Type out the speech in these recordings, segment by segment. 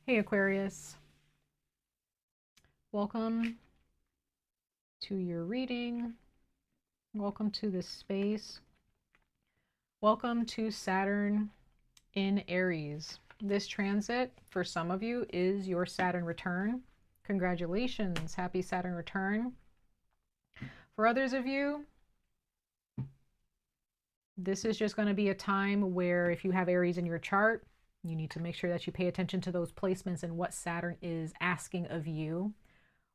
Hey Aquarius, welcome to your reading. Welcome to this space. Welcome to Saturn in Aries. This transit for some of you is your Saturn return. Congratulations, happy Saturn return. For others of you, this is just going to be a time where if you have Aries in your chart, you need to make sure that you pay attention to those placements and what Saturn is asking of you,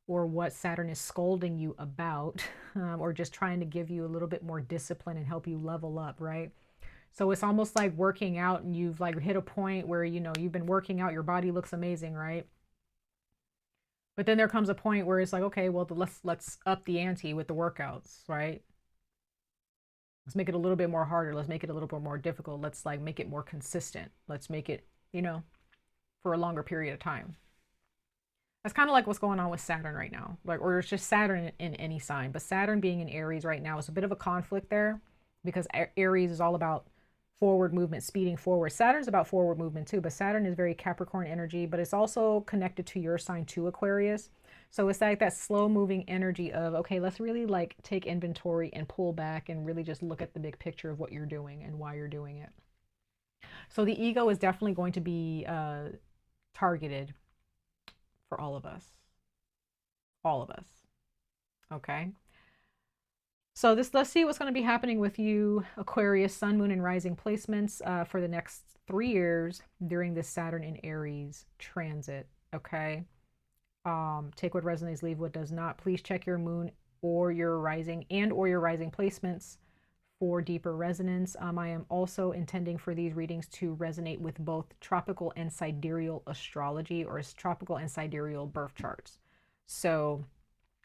or what Saturn is scolding you about, or just trying to give you a little bit more discipline and help you level up, right? So it's almost like working out and you've like hit a point where, you know, you've been working out, your body looks amazing, right? But then there comes a point where it's like, okay, well, let's up the ante with the workouts, right? Let's make it a little bit more harder. Let's make it a little bit more difficult. Let's like make it more consistent. Let's make it, you know, for a longer period of time. That's kind of like what's going on with Saturn right now. Like, or it's just Saturn in any sign. But Saturn being in Aries right now is a bit of a conflict there, because Aries is all about forward movement, speeding forward. Saturn's about forward movement too, but Saturn is very Capricorn energy, but it's also connected to your sign too, Aquarius. So it's like that slow moving energy of, okay, let's really like take inventory and pull back and really just look at the big picture of what you're doing and why you're doing it. So the ego is definitely going to be targeted for all of us. All of us. Okay. So let's see what's going to be happening with you, Aquarius, Sun, Moon, and Rising placements for the next 3 years during this Saturn in Aries transit. Okay. Take what resonates, leave what does not. Please check your Moon or your Rising placements for deeper resonance. I am also intending for these readings to resonate with both tropical and sidereal astrology, or tropical and sidereal birth charts. So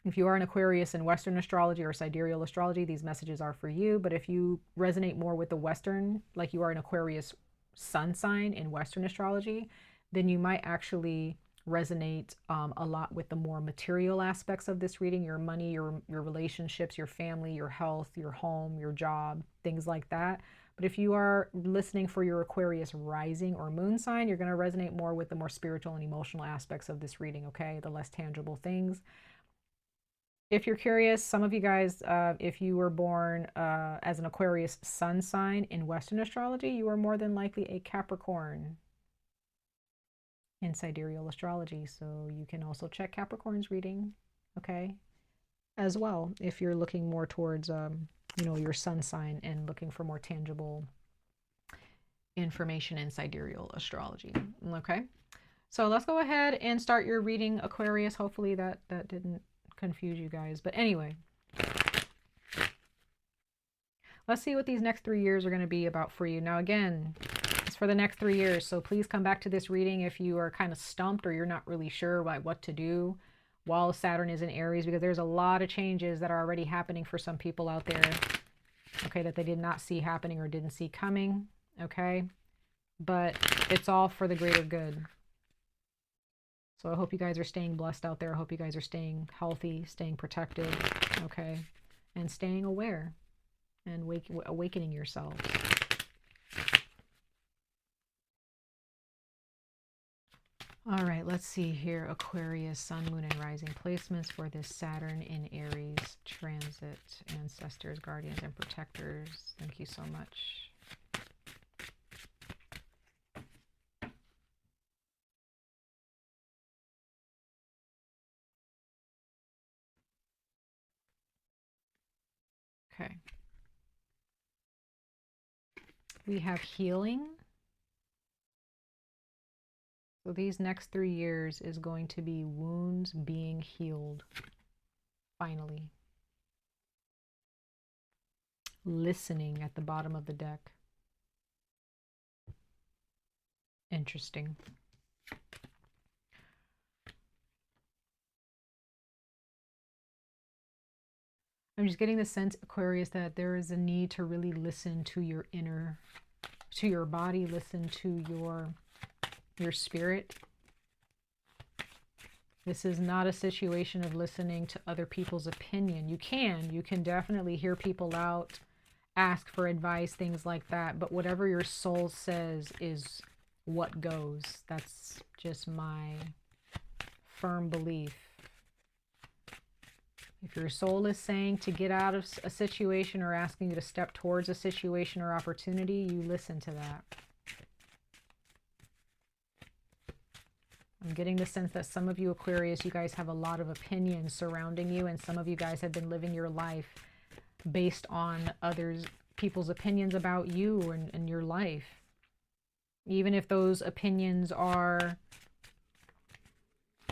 if you are an Aquarius in Western astrology or sidereal astrology, these messages are for you. But if you resonate more with the Western, like you are an Aquarius sun sign in Western astrology, then you might actually resonate a lot with the more material aspects of this reading: your money, your relationships, your family, your health, your home, your job, things like that. But if you are listening for your Aquarius rising or moon sign, you're going to resonate more with the more spiritual and emotional aspects of this reading, okay? The less tangible things. If you're curious, some of you guys, if you were born as an Aquarius sun sign in Western astrology, you are more than likely a Capricorn in sidereal astrology. So you can also check Capricorn's reading, okay, as well, if you're looking more towards, you know, your sun sign and looking for more tangible information in sidereal astrology, okay? So let's go ahead and start your reading, Aquarius. Hopefully that didn't confuse you guys. But anyway, let's see what these next 3 years are going to be about for you. Now, again, it's for the next 3 years. So please come back to this reading if you are kind of stumped or you're not really sure like what to do while Saturn is in Aries, because there's a lot of changes that are already happening for some people out there, okay, that they did not see happening or didn't see coming, okay? But it's all for the greater good. So I hope you guys are staying blessed out there. I hope you guys are staying healthy, staying protected, okay? And staying aware and awakening yourselves. All right, let's see here. Aquarius, Sun, Moon, and Rising placements for this Saturn in Aries transit. Ancestors, guardians, and protectors, thank you so much. Okay. We have healing. So these next 3 years is going to be wounds being healed, finally. Listening at the bottom of the deck. Interesting. I'm just getting the sense, Aquarius, that there is a need to really listen to your inner, to your body, listen to your spirit. This is not a situation of listening to other people's opinion. You can definitely hear people out, ask for advice, things like that. But whatever your soul says is what goes. That's just my firm belief. If your soul is saying to get out of a situation or asking you to step towards a situation or opportunity, you listen to that. I'm getting the sense that some of you Aquarius, you guys have a lot of opinions surrounding you, and some of you guys have been living your life based on people's opinions about you and your life. Even if those opinions are,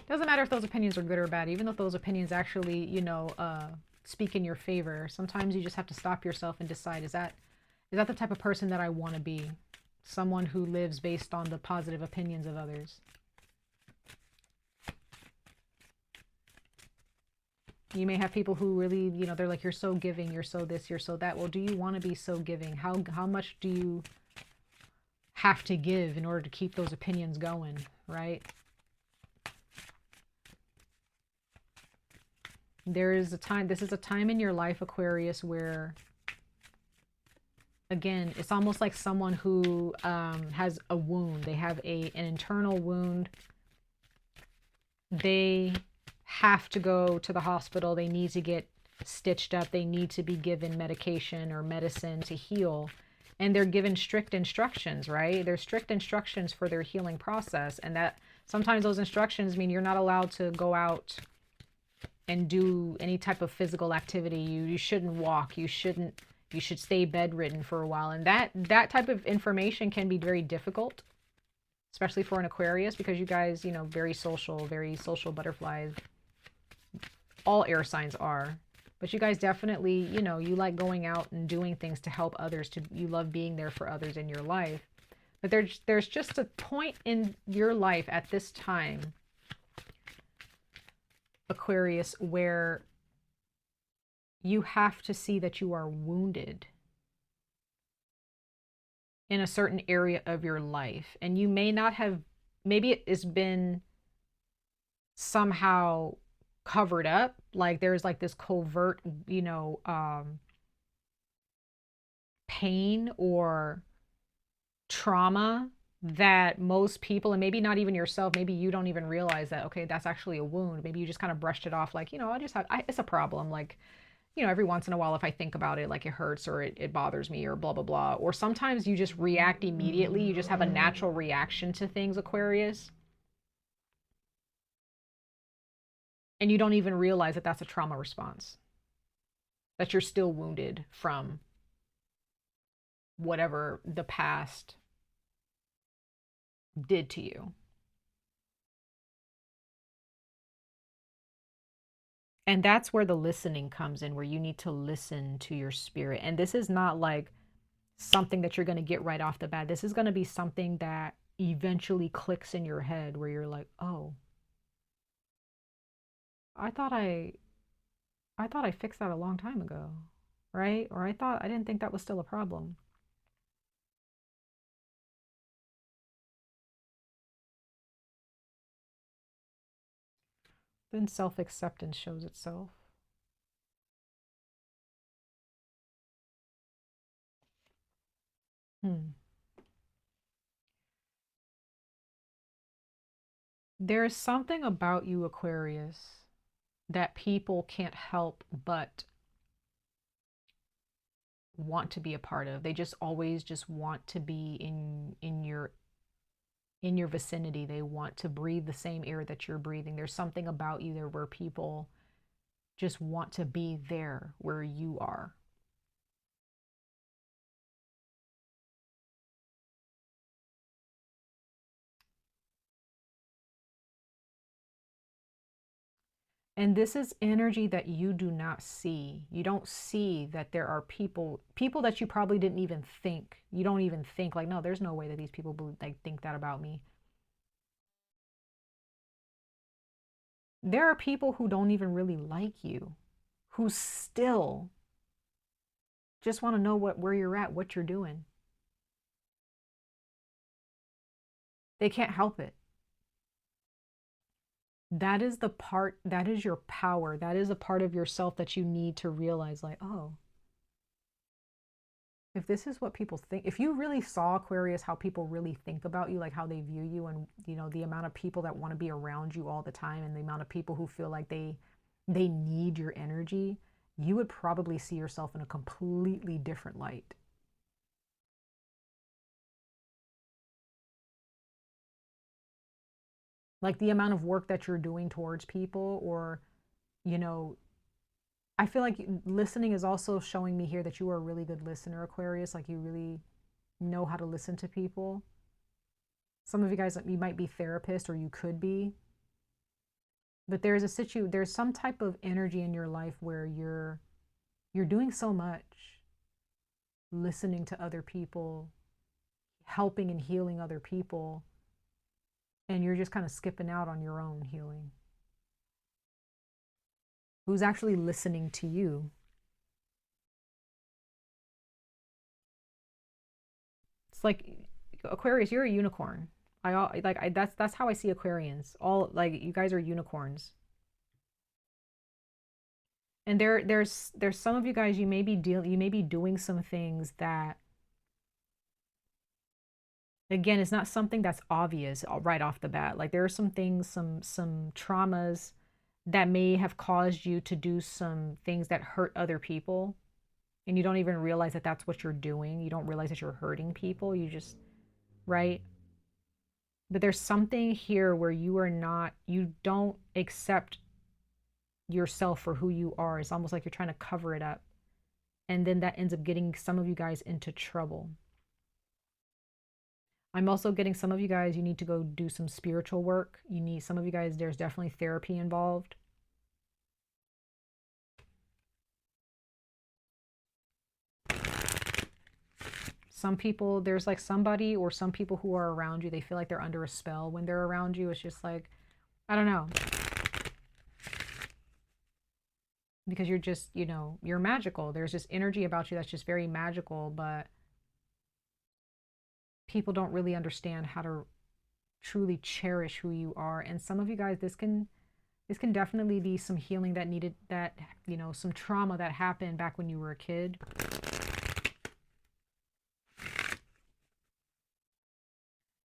doesn't matter if those opinions are good or bad, even if those opinions actually, you know, speak in your favor, sometimes you just have to stop yourself and decide, is that the type of person that I want to be? Someone who lives based on the positive opinions of others. You may have people who really, you know, they're like, you're so giving, you're so this, you're so that. Well, do you want to be so giving? How much do you have to give in order to keep those opinions going, right? There is a time, this is a time in your life, Aquarius, where, again, it's almost like someone who has a wound. They have an internal wound. They have to go to the hospital. They need to get stitched up. They need to be given medication or medicine to heal. And they're given strict instructions, right? There's strict instructions for their healing process. And that sometimes those instructions mean you're not allowed to go out and do any type of physical activity. You shouldn't walk. You should stay bedridden for a while. And that type of information can be very difficult, especially for an Aquarius, because you guys, you know, very social butterflies. All air signs are. But you guys definitely, you know, you like going out and doing things to help others. You love being there for others in your life. But there's just a point in your life at this time, Aquarius, where you have to see that you are wounded in a certain area of your life. And you may not have, maybe it has been somehow covered up, like there's like this covert, you know, pain or trauma that most people, and maybe not even yourself, maybe you don't even realize that, okay, that's actually a wound. Maybe you just kind of brushed it off like, you know, it's a problem. Like, you know, every once in a while, if I think about it, like it hurts or it bothers me or blah, blah, blah. Or sometimes you just react immediately. You just have a natural reaction to things, Aquarius. And you don't even realize that that's a trauma response, that you're still wounded from whatever the past did to you. And that's where the listening comes in, where you need to listen to your spirit. And this is not like something that you're going to get right off the bat. This is going to be something that eventually clicks in your head where you're like, oh, I thought I fixed that a long time ago, right? Or I didn't think that was still a problem. Then self-acceptance shows itself. There's something about you, Aquarius, that people can't help but want to be a part of. They just always just want to be in your vicinity. They want to breathe the same air that you're breathing. There's something about you there where people just want to be there where you are. And this is energy that you do not see. You don't see that there are people that you probably didn't even think. You don't even think like, no, there's no way that these people like think that about me. There are people who don't even really like you, who still just want to know where you're at, what you're doing. They can't help it. That is the part, that is your power. That is a part of yourself that you need to realize like, oh, If this is what people think, if you really saw, Aquarius, how people really think about you, like how they view you, and you know the amount of people that want to be around you all the time, and the amount of people who feel like they need your energy, you would probably see yourself in a completely different light. Like the amount of work that you're doing towards people, or you know, I feel like listening is also showing me here that you are a really good listener, Aquarius. Like you really know how to listen to people. Some of you guys, you might be therapists, or you could be. But there's some type of energy in your life where you're doing so much, listening to other people, helping and healing other people, and you're just kind of skipping out on your own healing. Who's actually listening to you? It's like Aquarius, you're a unicorn. That's how I see Aquarians. All like you guys are unicorns. And there's some of you guys, you may be doing some things that, again, it's not something that's obvious right off the bat. Like there are some things, some traumas that may have caused you to do some things that hurt other people, and you don't even realize that that's what you're doing. You don't realize that you're hurting people. You just, right? But there's something here where you don't accept yourself for who you are. It's almost like you're trying to cover it up. And then that ends up getting some of you guys into trouble. I'm also getting some of you guys, you need to go do some spiritual work. Some of you guys, there's definitely therapy involved. Some people, there's like somebody or some people who are around you, they feel like they're under a spell when they're around you. It's just like, I don't know. Because you're just, you're magical. There's this energy about you that's just very magical, but people don't really understand how to truly cherish who you are. And some of you guys, this can definitely be some healing that needed, that, some trauma that happened back when you were a kid.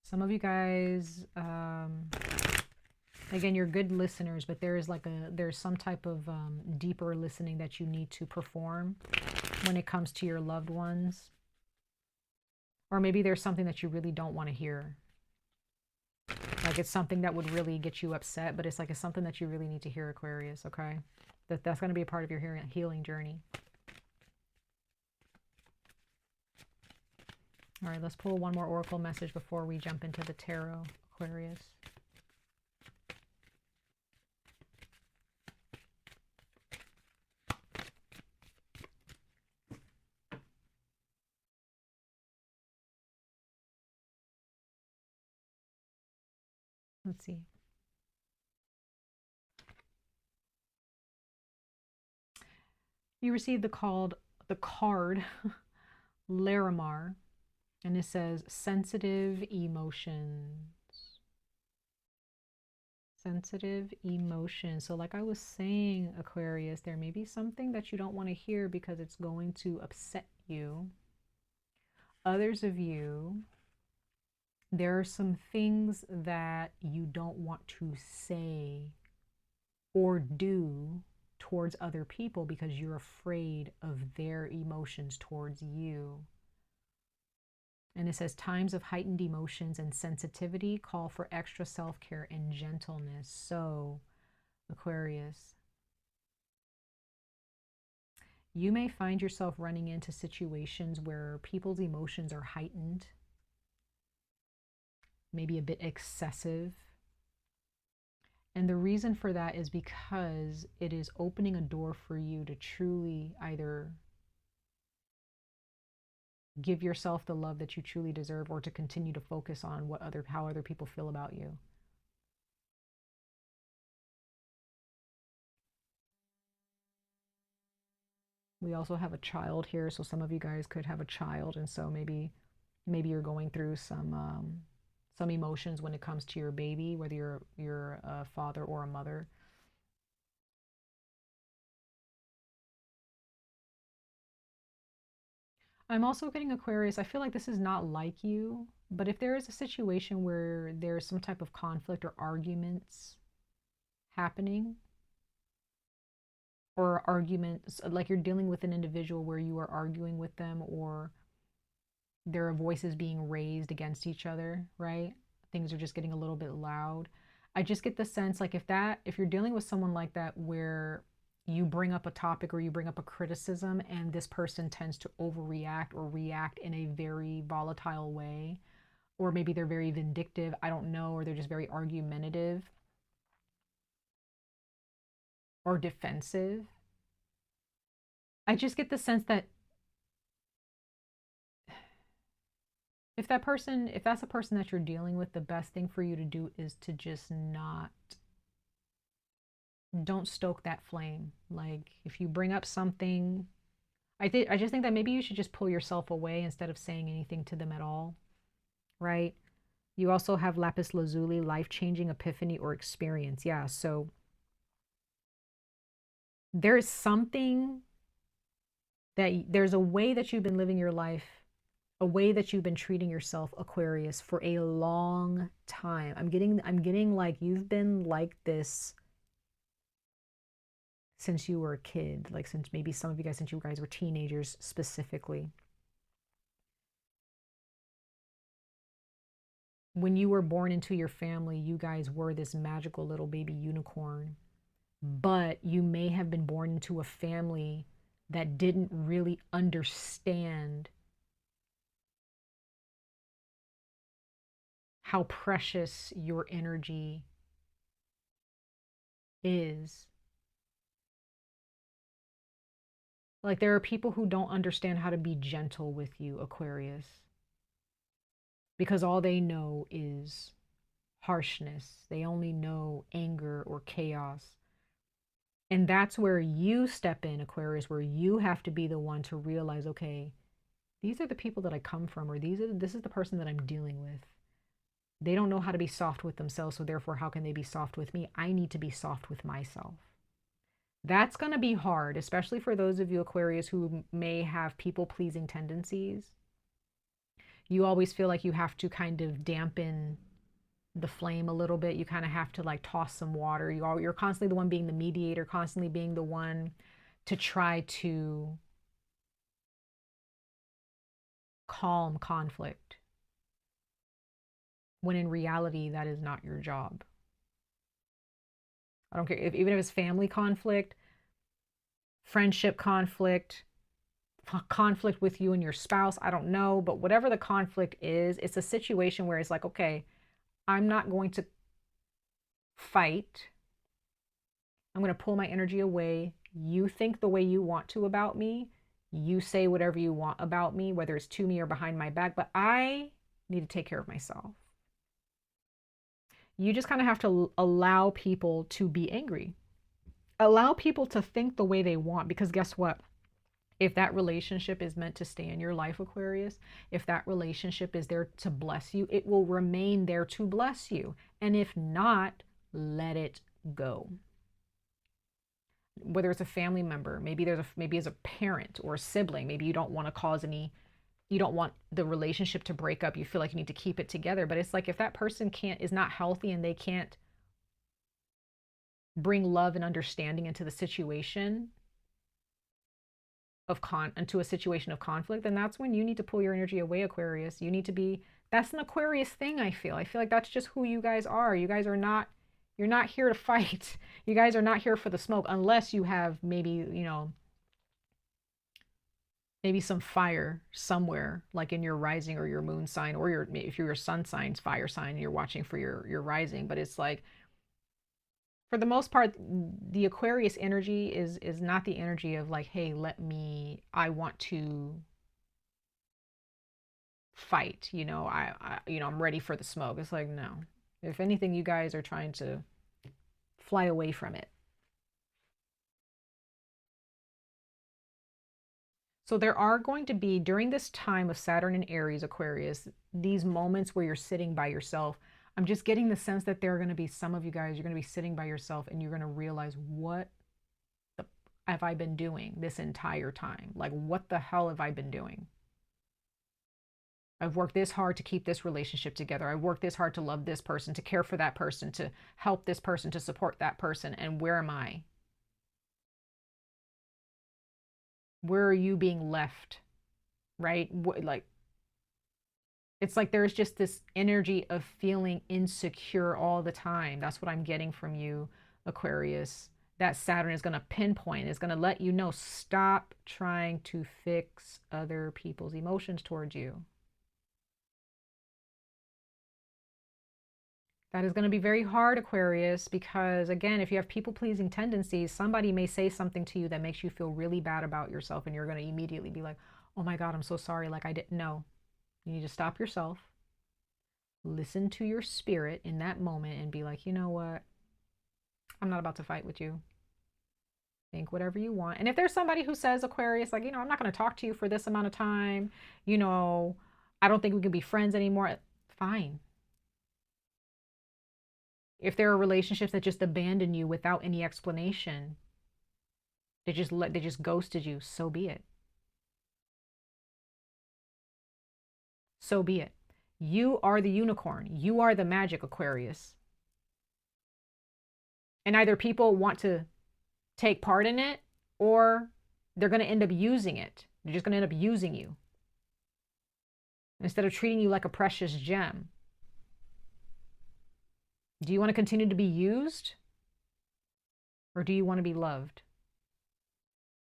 Some of you guys, again, you're good listeners, but there's some type of deeper listening that you need to perform when it comes to your loved ones. Or maybe there's something that you really don't want to hear. Like it's something that would really get you upset, but it's something that you really need to hear, Aquarius, okay? That's going to be a part of your healing journey. All right, let's pull one more oracle message before we jump into the tarot, Aquarius. Let's see. You received the card Larimar, and it says sensitive emotions. Sensitive emotions. So like I was saying, Aquarius, there may be something that you don't want to hear because it's going to upset you. Others of you, there are some things that you don't want to say or do towards other people because you're afraid of their emotions towards you. And it says times of heightened emotions and sensitivity call for extra self-care and gentleness. So, Aquarius, you may find yourself running into situations where people's emotions are heightened, maybe a bit excessive. And the reason for that is because it is opening a door for you to truly either give yourself the love that you truly deserve, or to continue to focus on how other people feel about you. We also have a child here, so some of you guys could have a child, and so maybe you're going through some emotions when it comes to your baby, whether you're a father or a mother. I'm also getting Aquarius. I feel like this is not like you, but if there is a situation where there's some type of conflict or arguments happening, or arguments, like you're dealing with an individual where you are arguing with them, or there are voices being raised against each other, right? Things are just getting a little bit loud. I just get the sense like if you're dealing with someone like that where you bring up a topic or you bring up a criticism and this person tends to overreact or react in a very volatile way, or maybe they're very vindictive, I don't know, or they're just very argumentative or defensive. I just get the sense that if that's a person that you're dealing with, the best thing for you to do is to just not, don't stoke that flame. Like if you bring up something, I just think that maybe you should just pull yourself away instead of saying anything to them at all, right? You also have lapis lazuli, life-changing epiphany or experience. Yeah, so there's something there's a way that you've been living your life, a way that you've been treating yourself, Aquarius, for a long time. I'm getting like you've been like this since you were a kid, like since maybe some of you guys, since you guys were teenagers specifically. When you were born into your family, you guys were this magical little baby unicorn, but you may have been born into a family that didn't really understand how precious your energy is. Like there are people who don't understand how to be gentle with you, Aquarius, because all they know is harshness. They only know anger or chaos. And that's where you step in, Aquarius, where you have to be the one to realize, okay, these are the people that I come from, or this is the person that I'm dealing with. They don't know how to be soft with themselves, so therefore, how can they be soft with me? I need to be soft with myself. That's going to be hard, especially for those of you, Aquarius, who may have people-pleasing tendencies. You always feel like you have to kind of dampen the flame a little bit. You kind of have to like toss some water. You're constantly the one being the mediator, constantly being the one to try to calm conflict, when in reality, that is not your job. I don't care even if it's family conflict, friendship conflict, conflict with you and your spouse, I don't know, but whatever the conflict is, it's a situation where it's like, okay, I'm not going to fight. I'm going to pull my energy away. You think the way you want to about me. You say whatever you want about me, whether it's to me or behind my back, but I need to take care of myself. You just kind of have to allow people to be angry. Allow people to think the way they want, because guess what? If that relationship is meant to stay in your life, Aquarius, if that relationship is there to bless you, it will remain there to bless you. And if not, let it go. Whether it's a family member, maybe as a parent or a sibling, maybe you don't want to cause any, you don't want the relationship to break up. You feel like you need to keep it together. But it's like if that person is not healthy and they can't bring love and understanding into the situation into a situation of conflict, then that's when you need to pull your energy away, Aquarius. You need to be, that's an Aquarius thing, I feel like that's just who you guys are. You guys are not, you're not here to fight. You guys are not here for the smoke, unless you have maybe, maybe some fire somewhere, like in your rising or your moon sign, or if you're your sun sign's fire sign, you're watching for your rising. But it's like, for the most part, the Aquarius energy is not the energy of like, hey, I want to fight, I'm ready for the smoke. It's like, no. If anything, you guys are trying to fly away from it. So there are going to be, during this time of Saturn and Aries, Aquarius, these moments where you're sitting by yourself. I'm just getting the sense that there are going to be some of you guys, you're going to be sitting by yourself and you're going to realize, what have I been doing this entire time? Like, what the hell have I been doing? I've worked this hard to keep this relationship together. I worked this hard to love this person, to care for that person, to help this person, to support that person. And where am I? Where are you being left? Right? Like, it's like there's just this energy of feeling insecure all the time. That's what I'm getting from you, Aquarius. That Saturn is going to pinpoint, is going to let you know, stop trying to fix other people's emotions towards you. That is going to be very hard, Aquarius, because again, if you have people-pleasing tendencies, somebody may say something to you that makes you feel really bad about yourself, and you're going to immediately be like, oh my God, I'm so sorry. Like I didn't know. You need to stop yourself, listen to your spirit in that moment and be like, you know what? I'm not about to fight with you. Think whatever you want. And if there's somebody who says, Aquarius, like, I'm not going to talk to you for this amount of time, I don't think we can be friends anymore. Fine. If there are relationships that just abandon you without any explanation, they just ghosted you, so be it. So be it. You are the unicorn. You are the magic, Aquarius. And either people want to take part in it, or they're going to end up using it. They're just going to end up using you instead of treating you like a precious gem. Do you want to continue to be used, or do you want to be loved?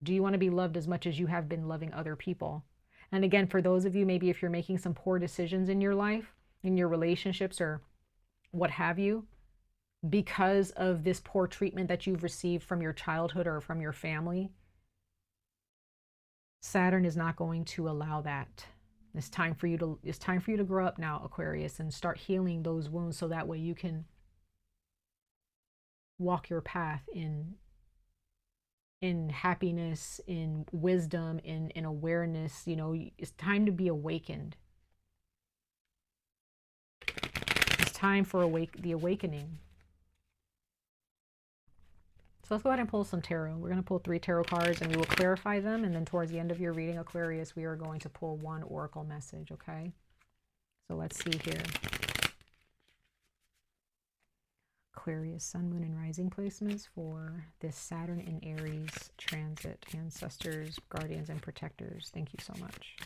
Do you want to be loved as much as you have been loving other people? And again, for those of you, maybe if you're making some poor decisions in your life, in your relationships, or what have you, because of this poor treatment that you've received from your childhood or from your family, Saturn is not going to allow that. It's time for you to grow up now, Aquarius, and start healing those wounds so that way you can walk your path in happiness, in wisdom, in awareness. It's time to be awakened. It's time for the awakening. So let's go ahead and pull some tarot. We're going to pull 3 tarot cards and we will clarify them. And then towards the end of your reading, Aquarius, we are going to pull 1 oracle message, okay? So let's see here. Aquarius, Sun, Moon, and Rising placements for this Saturn in Aries transit. Ancestors, guardians, and protectors. Thank you so much.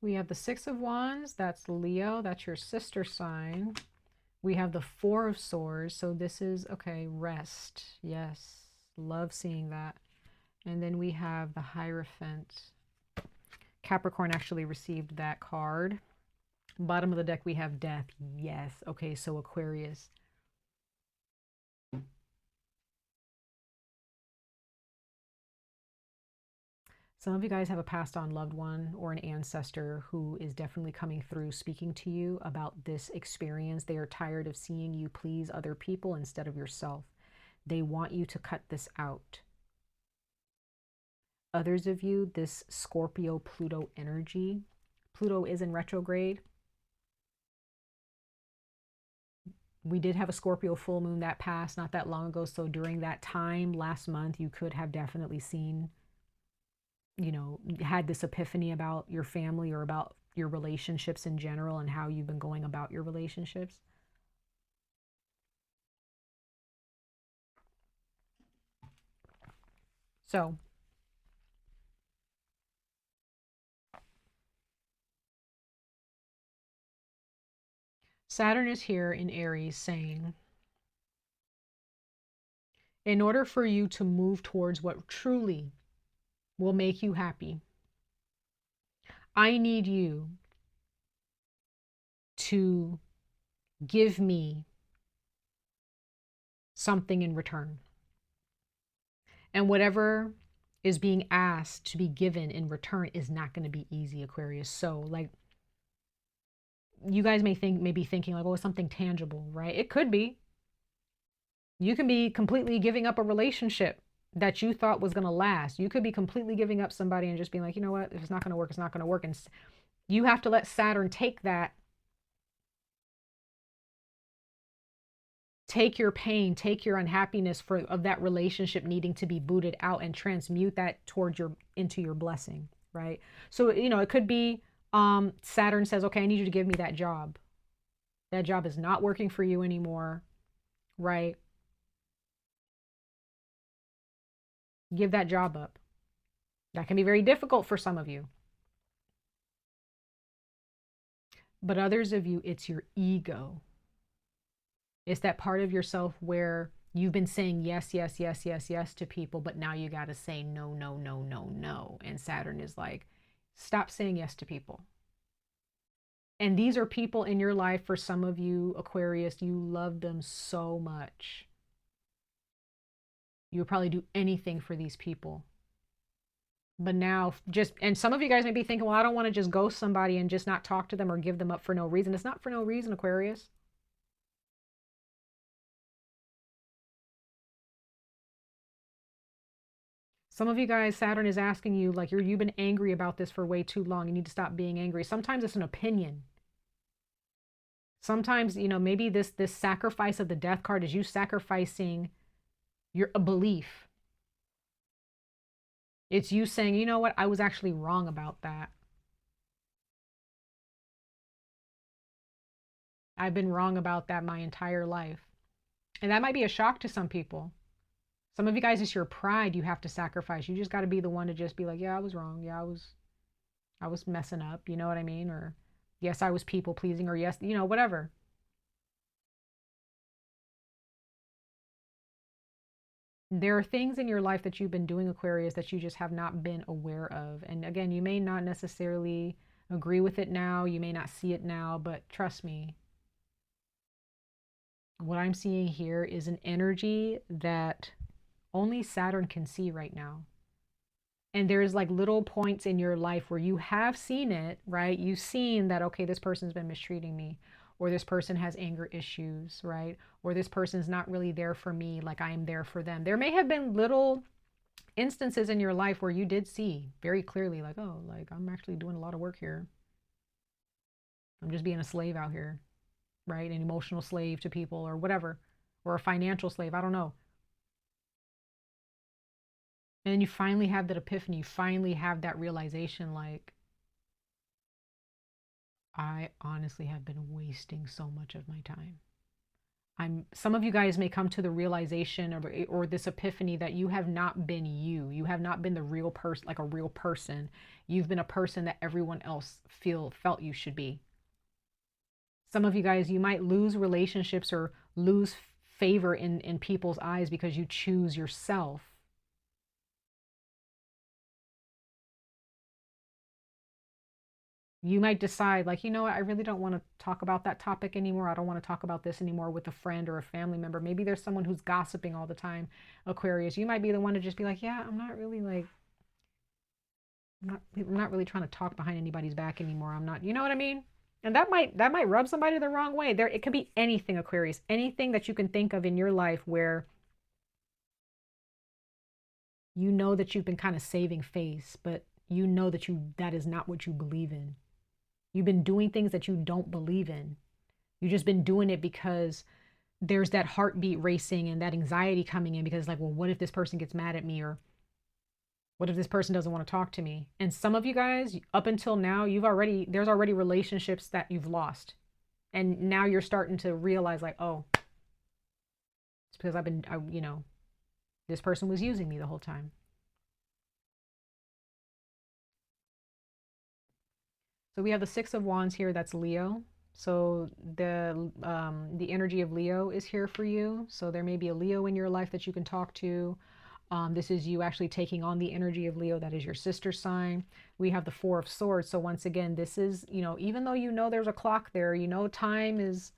We have the 6 of Wands, that's Leo, that's your sister sign. We have the 4 of Swords, so this is, okay, rest. Yes, love seeing that. And then we have the Hierophant. Capricorn actually received that card. Bottom of the deck, we have Death. Yes, okay, so Aquarius. Some of you guys have a passed on loved one or an ancestor who is definitely coming through speaking to you about this experience. They are tired of seeing you please other people instead of yourself. They want you to cut this out. Others of you, this Scorpio-Pluto energy. Pluto is in retrograde. We did have a Scorpio full moon that passed not that long ago. So during that time last month, you could have definitely seen, had this epiphany about your family or about your relationships in general and how you've been going about your relationships. So Saturn is here in Aries saying, in order for you to move towards what truly will make you happy, I need you to give me something in return. And whatever is being asked to be given in return is not going to be easy, Aquarius. So like, you guys may be thinking like, oh, it's something tangible, right? It could be. You can be completely giving up a relationship that you thought was going to last. You could be completely giving up somebody and just being like, you know what, if it's not going to work, it's not going to work. And you have to let Saturn take that, take your pain, take your unhappiness of that relationship needing to be booted out and transmute that towards into your blessing, right? So, you know, it could be Saturn says, okay, I need you to give me that job. That job is not working for you anymore, right? Give that job up. That can be very difficult for some of you. But others of you, it's your ego. It's that part of yourself where you've been saying yes, yes, yes, yes, yes to people, but now you got to say no, no, no, no, no. And Saturn is like, stop saying yes to people. And these are people in your life. For some of you, Aquarius, you love them so much. You would probably do anything for these people. But now and some of you guys may be thinking, well, I don't want to just ghost somebody and just not talk to them or give them up for no reason. It's not for no reason, Aquarius. Some of you guys, Saturn is asking you, like, you've been angry about this for way too long. You need to stop being angry. Sometimes it's an opinion. Sometimes, you know, maybe this sacrifice of the death card is you sacrificing a belief. It's you saying, you know what, I was actually wrong about that. I've been wrong about that my entire life. And that might be a shock to some people. Some of you guys, it's your pride you have to sacrifice. You just got to be the one to just be like, yeah, I was wrong. Yeah, I was messing up. You know what I mean? Or yes, I was people pleasing, or yes, you know, whatever. There are things in your life that you've been doing, Aquarius, that you just have not been aware of. And again, you may not necessarily agree with it now. You may not see it now, but trust me, what I'm seeing here is an energy that only Saturn can see right now. And there's like little points in your life where you have seen it, right? You've seen that, okay, this person's been mistreating me, or this person has anger issues, right? Or this person's not really there for me like I am there for them. There may have been little instances in your life where you did see very clearly, like, oh, like I'm actually doing a lot of work here. I'm just being a slave out here, right? An emotional slave to people or whatever, or a financial slave. I don't know. And then you finally have that epiphany. You finally have that realization, like, I honestly have been wasting so much of my time. Some of you guys may come to the realization or this epiphany that you have not been you. You have not been the real person, like a real person. You've been a person that everyone else felt you should be. Some of you guys, you might lose relationships or lose favor in people's eyes because you choose yourself. You might decide, like, you know what, I really don't want to talk about that topic anymore. I don't want to talk about this anymore with a friend or a family member. Maybe there's someone who's gossiping all the time, Aquarius. You might be the one to just be like, yeah, I'm not really like, I'm not really trying to talk behind anybody's back anymore. I'm not, you know what I mean? And that might rub somebody the wrong way. It could be anything, Aquarius, anything that you can think of in your life where you know that you've been kind of saving face, but you know that is not what you believe in. You've been doing things that you don't believe in. You've just been doing it because there's that heartbeat racing and that anxiety coming in because, like, well, what if this person gets mad at me? Or what if this person doesn't want to talk to me? And some of you guys, up until now, there's already relationships that you've lost. And now you're starting to realize, like, oh, it's because this person was using me the whole time. So we have the Six of Wands here. That's Leo. So the energy of Leo is here for you. So there may be a Leo in your life that you can talk to. This is you actually taking on the energy of Leo. That is your sister sign. We have the Four of Swords. So once again, this is, you know, even though you know there's a clock there, you know, time is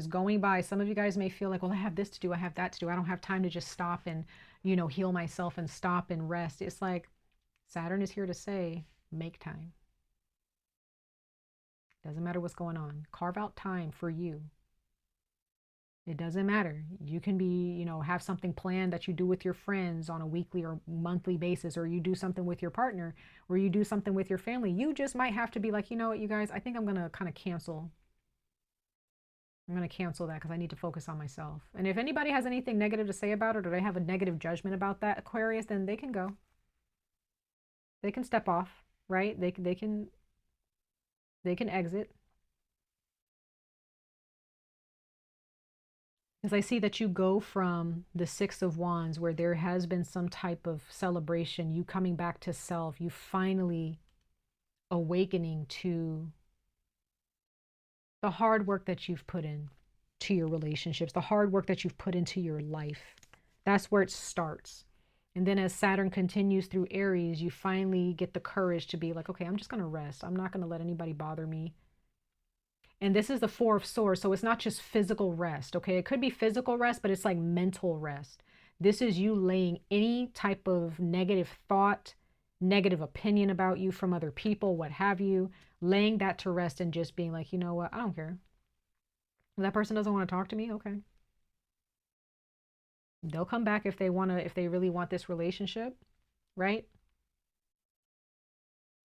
going by. Some of you guys may feel like, well, I have this to do. I have that to do. I don't have time to just stop and, you know, heal myself and stop and rest. It's like Saturn is here to say, make time. Doesn't matter what's going on. Carve out time for you. It doesn't matter. You can be, you know, have something planned that you do with your friends on a weekly or monthly basis, or you do something with your partner, or you do something with your family. You just might have to be like, you know what, you guys, I think I'm going to kind of cancel. I'm going to cancel that because I need to focus on myself. And if anybody has anything negative to say about it, or they have a negative judgment about that, Aquarius, then they can go. They can step off, right? They can exit. Because I see that you go from the Six of Wands, where there has been some type of celebration, you coming back to self, you finally awakening to the hard work that you've put in to your relationships, the hard work that you've put into your life. That's where it starts. And then as Saturn continues through Aries, you finally get the courage to be like, okay, I'm just going to rest. I'm not going to let anybody bother me. And this is the Four of Swords. So it's not just physical rest. Okay. It could be physical rest, but it's like mental rest. This is you laying any type of negative thought, negative opinion about you from other people, what have you, laying that to rest and just being like, you know what? I don't care. If that person doesn't want to talk to me, okay. They'll come back if they want to, if they really want this relationship, right?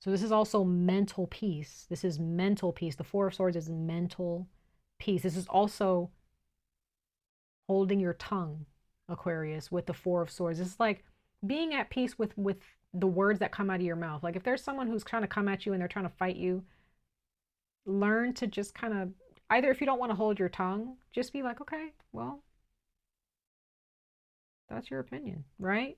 So this is also mental peace. This is mental peace. The Four of Swords is mental peace. This is also holding your tongue, Aquarius, with the Four of Swords. It's like being at peace with the words that come out of your mouth. Like if there's someone who's trying to come at you and they're trying to fight you, learn to just kind of, either if you don't want to hold your tongue, just be like, okay, well, that's your opinion, right?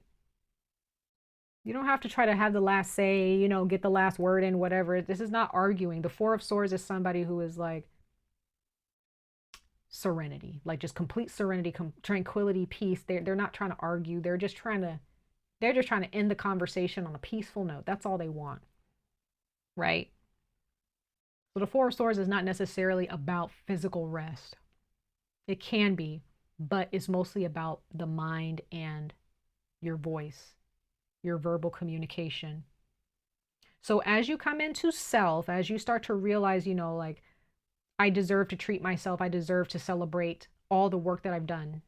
You don't have to try to have the last say, you know, get the last word in, whatever. This is not arguing. The Four of Swords is somebody who is like serenity, like just complete serenity, tranquility, peace. They're not trying to argue. They're just trying to end the conversation on a peaceful note. That's all they want, right? So the Four of Swords is not necessarily about physical rest. It can be, but it's mostly about the mind and your voice, your verbal communication. So as you come into self, as you start to realize, you know, like, I deserve to treat myself, I deserve to celebrate all the work that I've done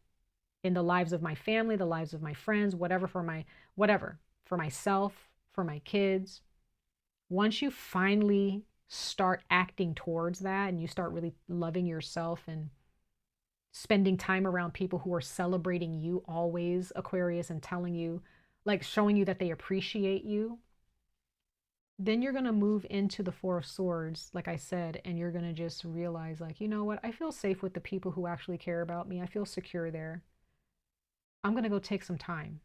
in the lives of my family, the lives of my friends, whatever, for myself, for my kids. Once you finally start acting towards that and you start really loving yourself and spending time around people who are celebrating you always, Aquarius, and telling you, like showing you that they appreciate you, then you're going to move into the Four of Swords, like I said, and you're going to just realize, like, you know what? I feel safe with the people who actually care about me. I feel secure there. I'm going to go take some time.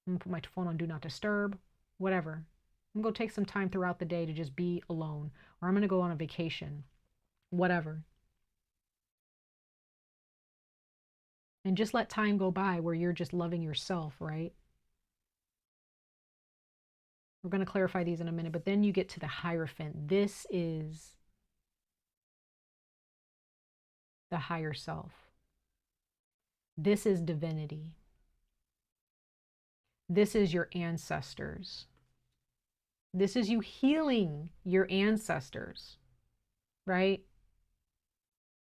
I'm going to put my phone on Do Not Disturb, whatever. I'm going to go take some time throughout the day to just be alone, or I'm going to go on a vacation, whatever. And just let time go by where you're just loving yourself, right? We're going to clarify these in a minute, but then you get to the Hierophant. This is the higher self. This is divinity. This is your ancestors. This is you healing your ancestors, right?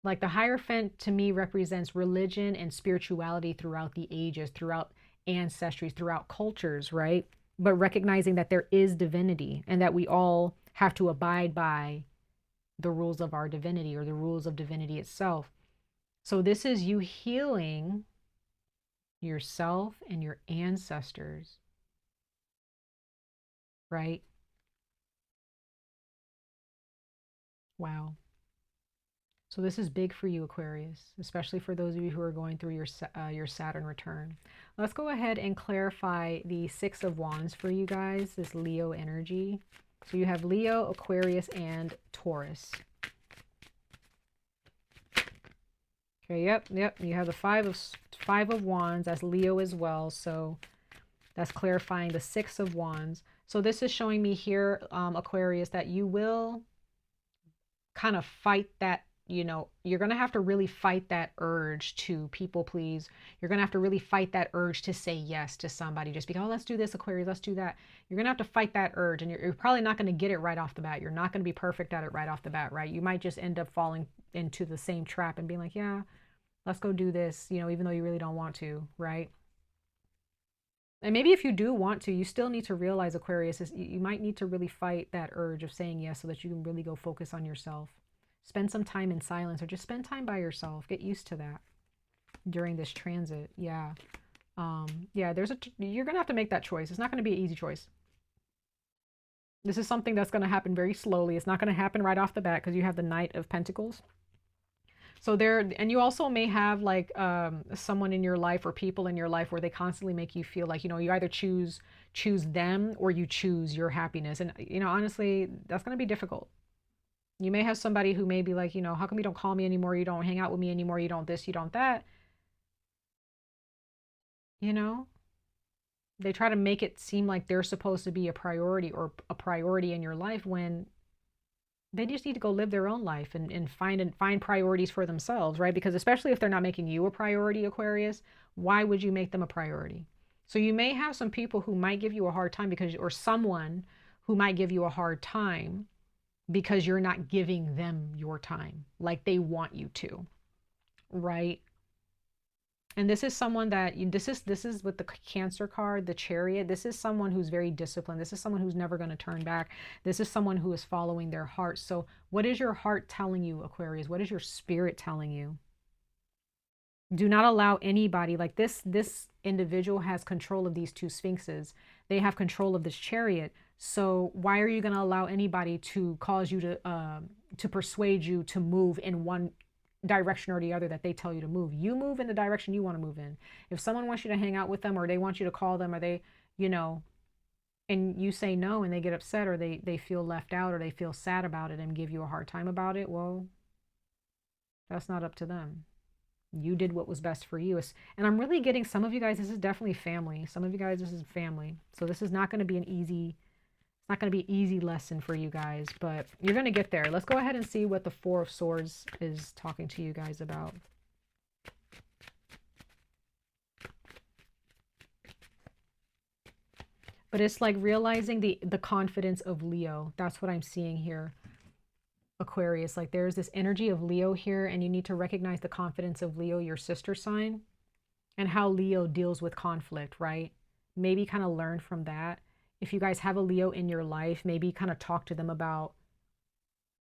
Like the Hierophant to me represents religion and spirituality throughout the ages, throughout ancestries, throughout cultures, right? But recognizing that there is divinity and that we all have to abide by the rules of our divinity or the rules of divinity itself. So this is you healing yourself and your ancestors, right? Wow. So this is big for you, Aquarius, especially for those of you who are going through your Saturn return. Let's go ahead and clarify the Six of Wands for you guys, this Leo energy. So you have Leo, Aquarius, and Taurus. Okay, yep. You have the Five of Wands as Leo as well. So that's clarifying the Six of Wands. So this is showing me here, Aquarius, that you will kind of fight that. You know, you're going to have to really fight that urge to people please. You're going to have to really fight that urge to say yes to somebody just because, oh, let's do this, Aquarius, let's do that. You're going to have to fight that urge, and you're probably not going to get it right off the bat. You're not going to be perfect at it right off the bat, right? You might just end up falling into the same trap and being like, yeah, Let's go do this, you know, even though you really don't want to, right? And maybe if you do want to, you still need to realize, Aquarius, is you might need to really fight that urge of saying yes so that you can really go focus on yourself. Spend some time in silence, or just spend time by yourself. Get used to that during this transit. Yeah. Yeah, you're going to have to make that choice. It's not going to be an easy choice. This is something that's going to happen very slowly. It's not going to happen right off the bat because you have the Knight of Pentacles. So and you also may have like someone in your life or people in your life where they constantly make you feel like, you know, you either choose them or you choose your happiness. And, you know, honestly, that's going to be difficult. You may have somebody who may be like, you know, how come you don't call me anymore? You don't hang out with me anymore. You don't this, you don't that. You know, they try to make it seem like they're supposed to be a priority or a priority in your life when they just need to go live their own life and find priorities for themselves, right? Because especially if they're not making you a priority, Aquarius, why would you make them a priority? So you may have some people who might give you a hard time or someone who might give you a hard time because you're not giving them your time like they want you to, right? And this is someone that this is with the Cancer card, the Chariot. This is someone who's very disciplined. This is someone who's never going to turn back. This is someone who is following their heart. So what is your heart telling you, Aquarius? What is your spirit telling you? Do not allow anybody like this individual has control of these two sphinxes. They have control of this Chariot. So why are you going to allow anybody to cause you to persuade you to move in one direction or the other that they tell you to move? You move in the direction you want to move in. If someone wants you to hang out with them, or they want you to call them, or they, you know, and you say no and they get upset, or they feel left out, or they feel sad about it and give you a hard time about it, well, that's not up to them. You did what was best for you. And I'm really getting some of you guys, this is definitely family. Some of you guys, this is family. So this is not going to be it's not going to be an easy lesson for you guys, but you're going to get there. Let's go ahead and see what the Four of Swords is talking to you guys about. But it's like realizing the confidence of Leo. That's what I'm seeing here, Aquarius. Like there's this energy of Leo here, and you need to recognize the confidence of Leo, your sister sign, and how Leo deals with conflict, right? Maybe kind of learn from that. If you guys have a Leo in your life, maybe kind of talk to them about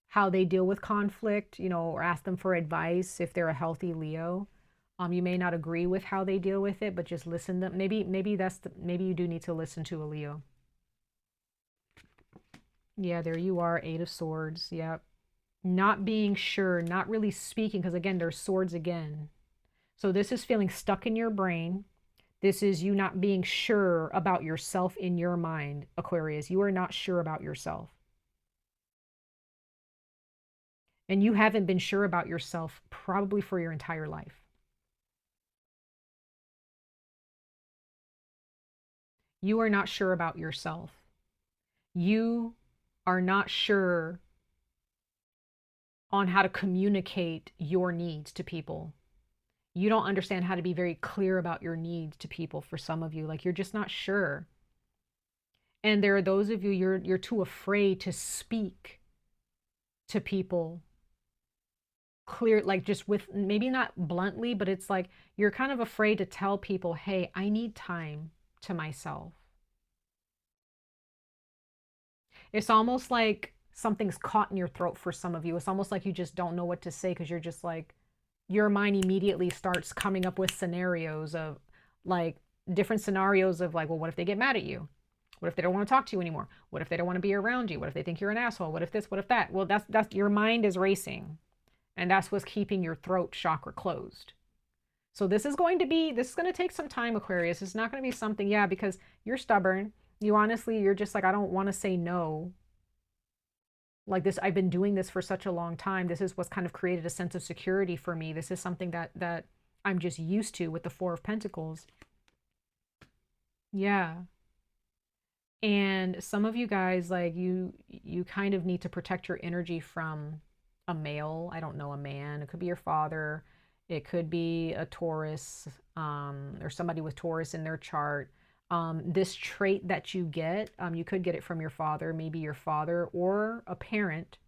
how they deal with conflict, you know, or ask them for advice if they're a healthy Leo. You may not agree with how they deal with it, but just listen to them. Maybe you do need to listen to a Leo. Yeah, there you are, Eight of Swords. Yep. Not being sure, not really speaking, because again, there's swords again. So this is feeling stuck in your brain. This is you not being sure about yourself in your mind, Aquarius. You are not sure about yourself. And you haven't been sure about yourself probably for your entire life. You are not sure about yourself. You are not sure on how to communicate your needs to people. You don't understand how to be very clear about your needs to people. For some of you, like you're just not sure. And there are those of you, you're too afraid to speak to people clear, like just with, maybe not bluntly, but it's like you're kind of afraid to tell people, hey, I need time to myself. It's almost like something's caught in your throat for some of you. It's almost like you just don't know what to say because you're just like, your mind immediately starts coming up with scenarios of like different scenarios of like, well, what if they get mad at you? What if they don't want to talk to you anymore? What if they don't want to be around you? What if they think you're an asshole? What if this? What if that? Well, that's your mind is racing, and that's what's keeping your throat chakra closed. So this is going to take some time, Aquarius. It's not going to be something, yeah, because you're stubborn. You're just like, I don't want to say no. Like this, I've been doing this for such a long time. This is what's kind of created a sense of security for me. This is something that I'm just used to with the Four of Pentacles. Yeah. And some of you guys, like you kind of need to protect your energy from a male. I don't know, a man. It could be your father. It could be a Taurus, or somebody with Taurus in their chart. This trait that you get, you could get it from your father, maybe your father or a parent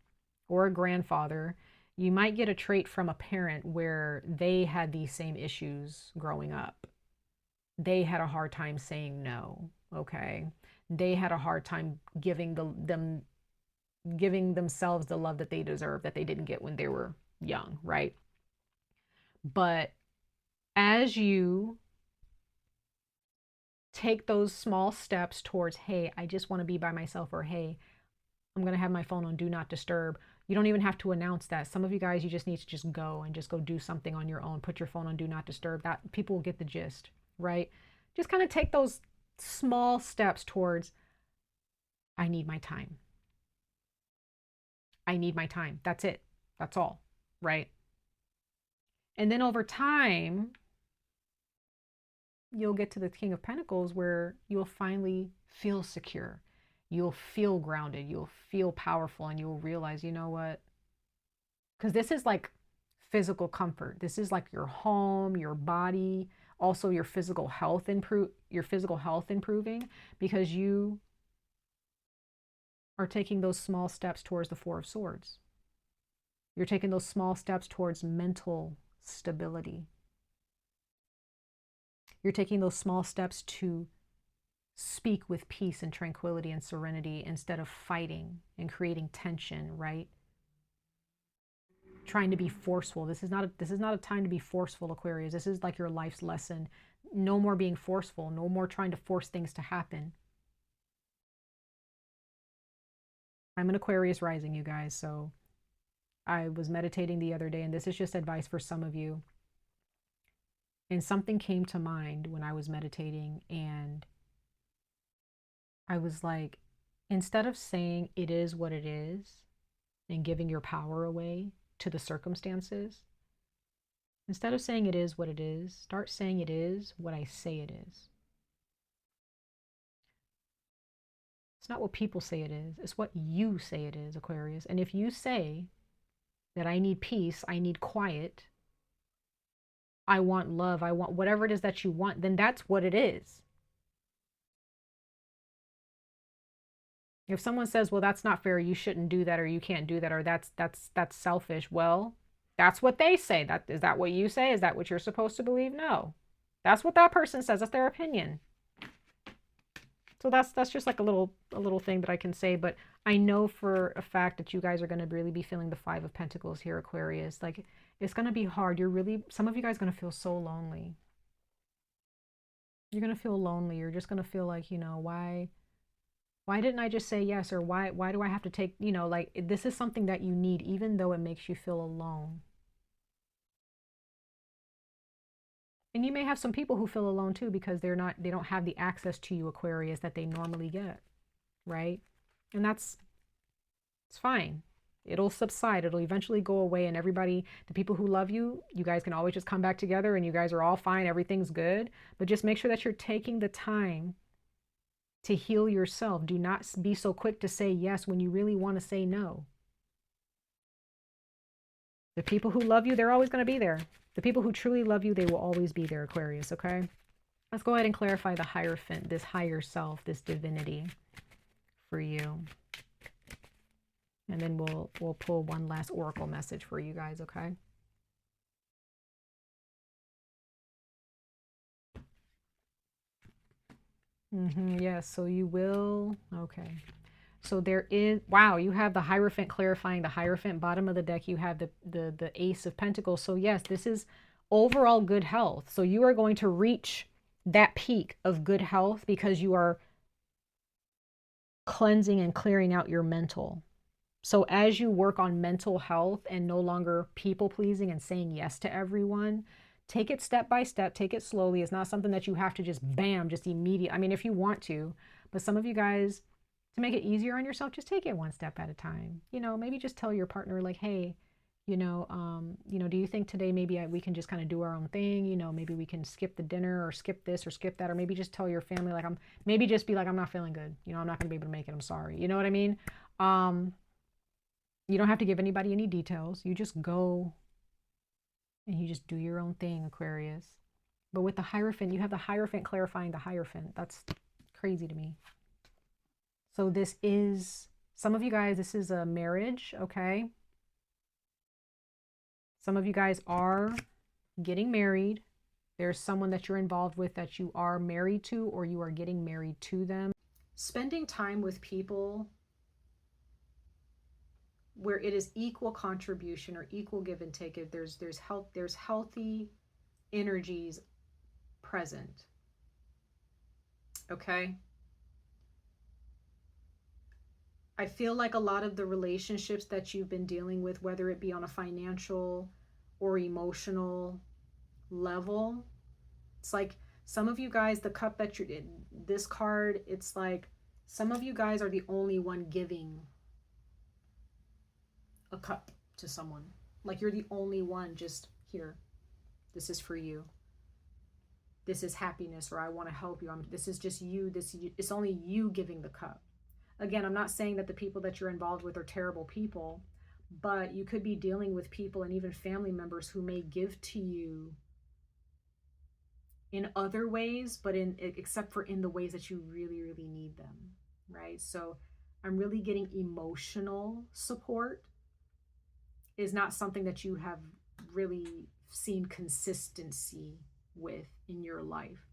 or a grandfather. You might get a trait from a parent where they had these same issues growing up. They had a hard time saying no, okay? They had a hard time giving themselves the love that they deserve that they didn't get when they were young, right? But as you take those small steps towards, hey, I just want to be by myself, or hey, I'm going to have my phone on do not disturb. You don't even have to announce that. Some of you guys, you just need to just go and just go do something on your own. Put your phone on do not disturb. That people will get the gist, right? Just kind of take those small steps towards, I need my time. I need my time. That's it. That's all, right? And then over time, you'll get to the King of Pentacles where you'll finally feel secure. You'll feel grounded. You'll feel powerful, and you'll realize, you know what? Because this is like physical comfort. This is like your home, your body, also your physical health improving, because you are taking those small steps towards the Four of Swords. You're taking those small steps towards mental stability. You're taking those small steps to speak with peace and tranquility and serenity instead of fighting and creating tension, right? Trying to be forceful. This is not a time to be forceful, Aquarius. This is like your life's lesson. No more being forceful. No more trying to force things to happen. I'm an Aquarius rising, you guys, so I was meditating the other day, and this is just advice for some of you. And something came to mind when I was meditating, and I was like, instead of saying it is what it is and giving your power away to the circumstances, instead of saying it is what it is, start saying it is what I say it is. It's not what people say it is. It's what you say it is, Aquarius. And if you say that I need peace, I need quiet, I want love, I want whatever it is that you want, then that's what it is. If someone says, well, that's not fair, you shouldn't do that, or you can't do that, or that's selfish, well, that's what they say. Is that what you say? Is that what you're supposed to believe? No. That's what that person says. That's their opinion. So that's just like a little thing that I can say, but I know for a fact that you guys are going to really be feeling the Five of Pentacles here, Aquarius. Like, it's going to be hard. Some of you guys are going to feel so lonely. You're going to feel lonely. You're just going to feel like, you know, why didn't I just say yes? Or why do I have to take, you know, like, this is something that you need, even though it makes you feel alone. And you may have some people who feel alone too, because they don't have the access to you, Aquarius, that they normally get, right? And it's fine. It'll subside. It'll eventually go away, and everybody, the people who love you, you guys can always just come back together, and you guys are all fine. Everything's good. But just make sure that you're taking the time to heal yourself. Do not be so quick to say yes when you really want to say no. The people who love you, they're always going to be there. The people who truly love you, they will always be there, Aquarius, okay? Let's go ahead and clarify the Hierophant, this higher self, this divinity for you. And then we'll pull one last oracle message for you guys, okay? Yes, so you will, okay. So there is, wow, you have the Hierophant clarifying the Hierophant. Bottom of the deck, you have the Ace of Pentacles. So yes, this is overall good health. So you are going to reach that peak of good health because you are cleansing and clearing out your mental. So as you work on mental health and no longer people pleasing and saying yes to everyone, take it step by step, take it slowly. It's not something that you have to just bam, just immediate. I mean, if you want to, but some of you guys, to make it easier on yourself, just take it one step at a time. You know, maybe just tell your partner like, hey, you know, do you think today maybe we can just kind of do our own thing? You know, maybe we can skip the dinner or skip this or skip that, or maybe just tell your family like maybe just be like, I'm not feeling good. You know, I'm not going to be able to make it. I'm sorry. You know what I mean? You don't have to give anybody any details. You just go and you just do your own thing, Aquarius. But with the Hierophant, you have the Hierophant clarifying the Hierophant. That's crazy to me. So this is, some of you guys, this is a marriage, okay? Some of you guys are getting married. There's someone that you're involved with that you are married to, or you are getting married to them. Spending time with people where it is equal contribution or equal give and take. If there's healthy energies present. Okay. I feel like a lot of the relationships that you've been dealing with, whether it be on a financial or emotional level, it's like some of you guys, the cup that you're in, this card, it's like some of you guys are the only one giving a cup to someone. Like you're the only one, just here, this is for you. This is happiness, or I want to help you. This is just you. It's only you giving the cup. Again, I'm not saying that the people that you're involved with are terrible people, but you could be dealing with people and even family members who may give to you in other ways, but except for in the ways that you really, really need them, right? So I'm really getting emotional support is not something that you have really seen consistency with in your life,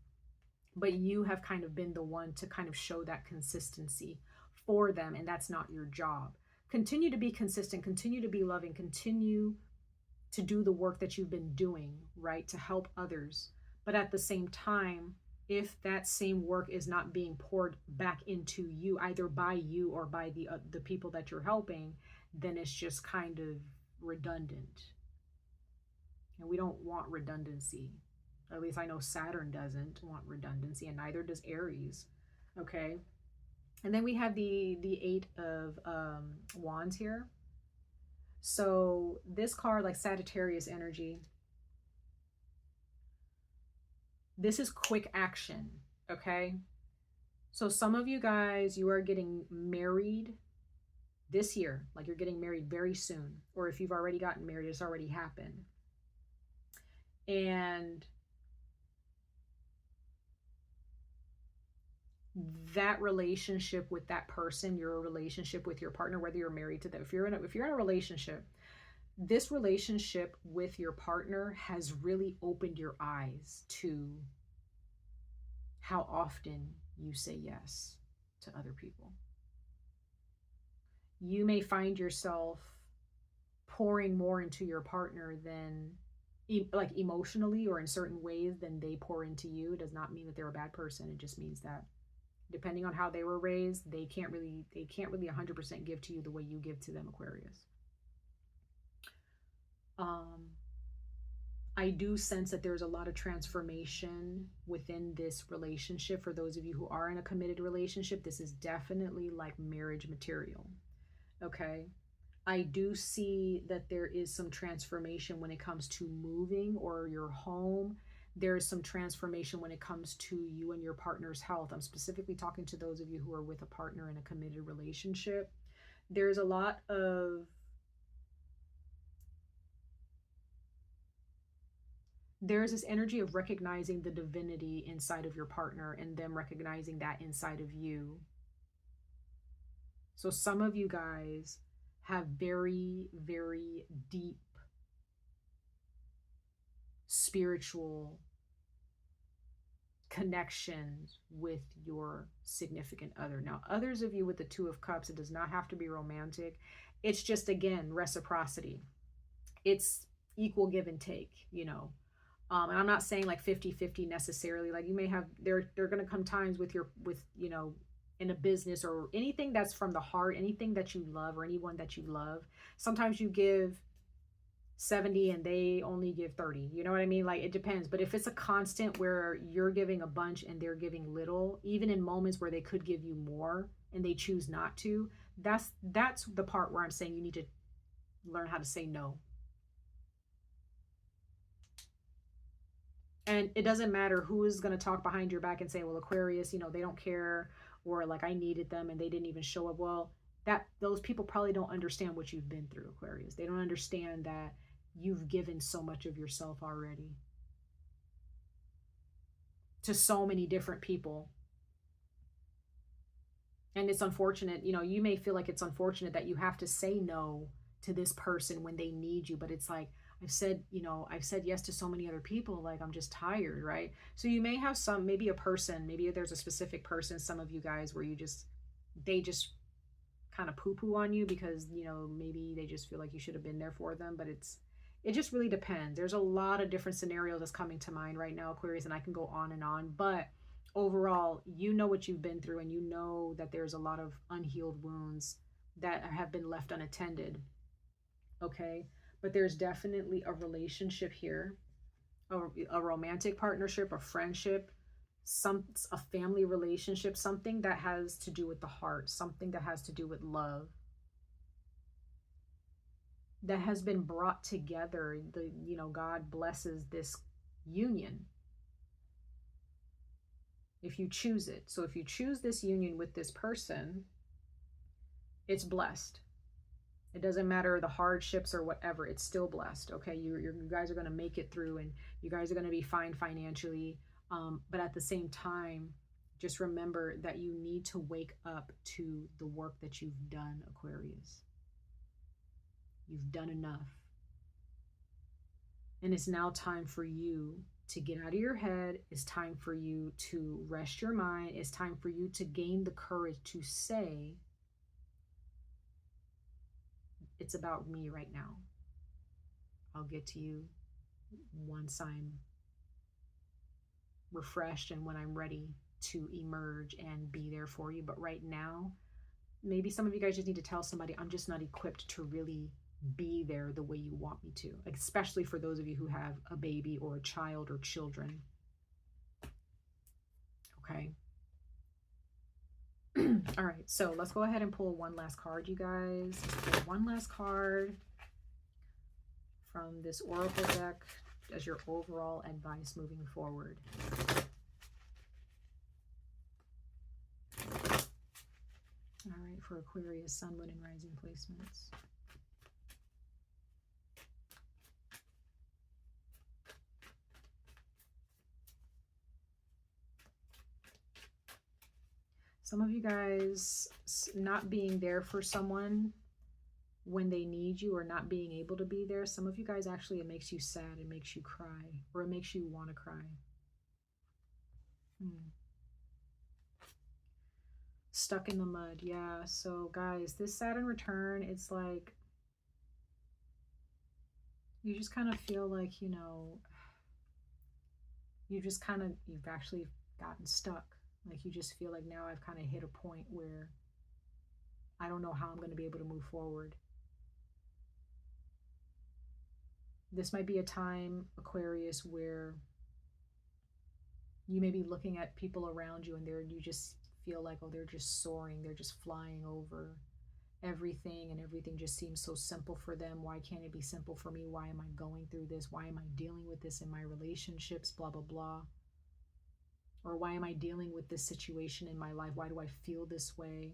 but you have kind of been the one to kind of show that consistency for them, and that's not your job. Continue to be consistent, continue to be loving, continue to do the work that you've been doing, right, to help others. But at the same time, if that same work is not being poured back into you, either by you or by the people that you're helping, then it's just kind of redundant. And we don't want redundancy. At least I know Saturn doesn't want redundancy, and neither does Aries. Okay. And then we have the Eight of Wands here. So this card, like Sagittarius energy, this is quick action. Okay. So some of you guys, you are getting married this year, like you're getting married very soon. Or if you've already gotten married, it's already happened. And that relationship with that person, your relationship with your partner, whether you're married to them, if you're in a relationship, this relationship with your partner has really opened your eyes to how often you say yes to other people. You may find yourself pouring more into your partner than like emotionally or in certain ways than they pour into you. It does not mean that they're a bad person. It just means that depending on how they were raised, they can't really 100% give to you the way you give to them, Aquarius. I do sense that there's a lot of transformation within this relationship. For those of you who are in a committed relationship, this is definitely like marriage material. Okay. I do see that there is some transformation when it comes to moving or your home. There's some transformation when it comes to you and your partner's health. I'm specifically talking to those of you who are with a partner in a committed relationship. There's a lot of there's this energy of recognizing the divinity inside of your partner and them recognizing that inside of you. So some of you guys have very, very deep spiritual connections with your significant other. Now, others of you with the Two of Cups, it does not have to be romantic. It's just, again, reciprocity. It's equal give and take, you know. And I'm not saying like 50-50 necessarily. Like you may have, there are going to come times with you know, in a business or anything that's from the heart, anything that you love or anyone that you love. Sometimes you give 70 and they only give 30. You know what I mean? Like it depends. But if it's a constant where you're giving a bunch and they're giving little, even in moments where they could give you more and they choose not to, that's the part where I'm saying you need to learn how to say no. And it doesn't matter who is going to talk behind your back and say, well, Aquarius, you know, they don't care, or like I needed them and they didn't even show up. Well, those people probably don't understand what you've been through, Aquarius. They don't understand that you've given so much of yourself already to so many different people. And it's unfortunate, you know, you may feel like it's unfortunate that you have to say no to this person when they need you, but it's like, I've said yes to so many other people, like I'm just tired, right? So you may have maybe a person, maybe there's a specific person, some of you guys, where they just kind of poo-poo on you because, maybe they just feel like you should have been there for them, but it just really depends. There's a lot of different scenarios that's coming to mind right now, Aquarius, and I can go on and on, but overall, you know what you've been through, and you know that there's a lot of unhealed wounds that have been left unattended. Okay, but there's definitely a relationship here, a romantic partnership, a friendship, a family relationship, something that has to do with the heart, something that has to do with love, that has been brought together. God blesses this union if you choose it. So if you choose this union with this person, it's blessed. It doesn't matter the hardships or whatever, it's still blessed. Okay, you guys are going to make it through, and you guys are going to be fine financially. But at the same time, just remember that you need to wake up to the work that you've done, Aquarius. You've done enough. And it's now time for you to get out of your head. It's time for you to rest your mind. It's time for you to gain the courage to say, it's about me right now. I'll get to you once I'm refreshed and when I'm ready to emerge and be there for you. But right now, maybe some of you guys just need to tell somebody, I'm just not equipped to really be there the way you want me to, especially for those of you who have a baby or a child or children. Okay. All right, so let's go ahead and pull one last card, you guys. Let's pull one last card from this oracle deck as your overall advice moving forward. All right, for Aquarius, Sun, Moon, and Rising placements. Some of you guys not being there for someone when they need you, or not being able to be there. Some of you guys, actually, it makes you sad, it makes you cry, or it makes you want to cry. Stuck in the mud. Yeah, so guys, this Saturn return, it's like you just kind of feel like, you've actually gotten stuck. Like, you just feel like, now I've kind of hit a point where I don't know how I'm going to be able to move forward. This might be a time, Aquarius, where you may be looking at people around you, and you just feel like, oh, they're just soaring, they're just flying over everything, and everything just seems so simple for them. Why can't it be simple for me? Why am I going through this? Why am I dealing with this in my relationships? Blah, blah, blah. Or why am I dealing with this situation in my life? Why do I feel this way?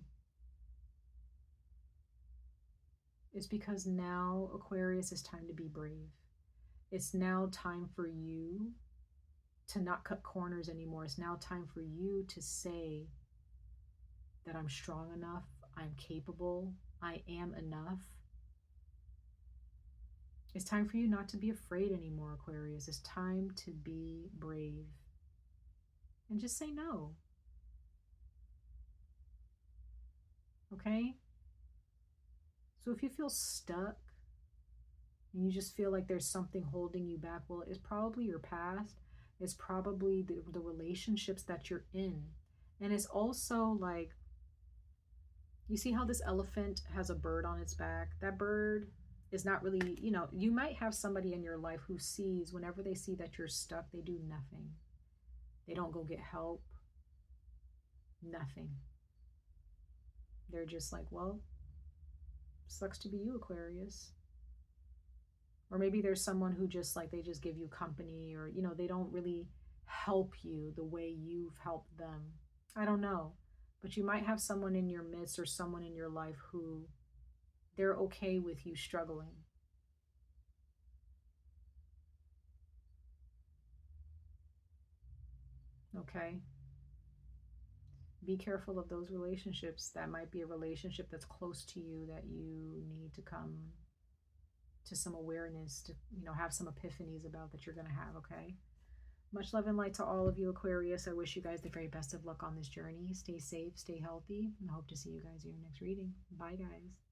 It's because now, Aquarius, it's time to be brave. It's now time for you to not cut corners anymore. It's now time for you to say that I'm strong enough, I'm capable, I am enough. It's time for you not to be afraid anymore, Aquarius. It's time to be brave. And just say no. Okay? So if you feel stuck and you just feel like there's something holding you back, well, it's probably your past. It's probably the relationships that you're in. And it's also like, you see how this elephant has a bird on its back? That bird is not really, you might have somebody in your life who sees, whenever they see that you're stuck, they do nothing. They don't go get help. Nothing. They're just like, well, sucks to be you, Aquarius. Or maybe there's someone who just like, they just give you company, or, they don't really help you the way you've helped them. I don't know. But you might have someone in your midst, or someone in your life who they're okay with you struggling. Okay? Be careful of those relationships. That might be a relationship that's close to you that you need to come to some awareness, to, you know, have some epiphanies about that you're going to have, okay? Much love and light to all of you, Aquarius. I wish you guys the very best of luck on this journey. Stay safe, stay healthy, and I hope to see you guys in your next reading. Bye, guys.